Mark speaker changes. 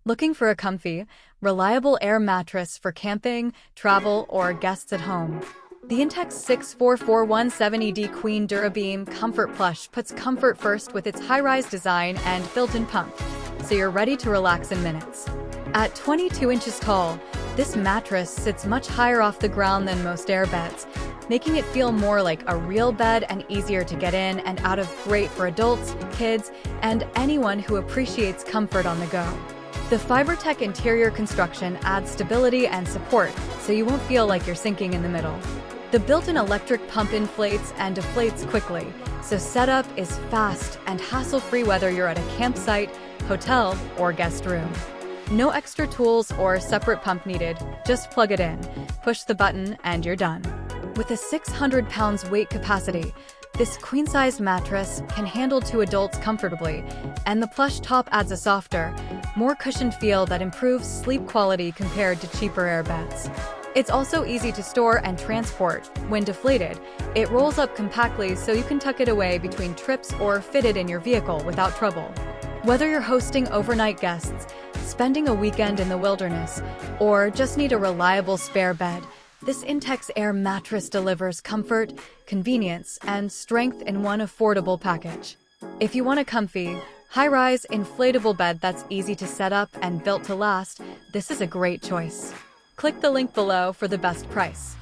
Speaker 1: Looking for a comfy, reliable air mattress for camping, travel, or guests at home? The Intex 64417ED Queen Dura-Beam Comfort Plush puts comfort first with its high-rise design and built-in pump, so you're ready to relax in minutes. At 22 inches tall, this mattress sits much higher off the ground than most airbeds, making it feel more like a real bed and easier to get in and out of. Great for adults, kids, and anyone who appreciates comfort on the go. The FiberTech interior construction adds stability and support, so you won't feel like you're sinking in the middle. The built-in electric pump inflates and deflates quickly, so setup is fast and hassle-free whether you're at a campsite, hotel, or guest room. No extra tools or separate pump needed, just plug it in, push the button, and you're done. With a 600 pounds weight capacity, this queen-sized mattress can handle 2 adults comfortably, and the plush top adds a softer, more cushioned feel that improves sleep quality compared to cheaper airbeds. It's also easy to store and transport. When deflated, it rolls up compactly so you can tuck it away between trips or fit it in your vehicle without trouble. Whether you're hosting overnight guests, spending a weekend in the wilderness, or just need a reliable spare bed, this Intex Air mattress delivers comfort, convenience, and strength in one affordable package. If you want a comfy, high-rise, inflatable bed that's easy to set up and built to last, this is a great choice. Click the link below for the best price.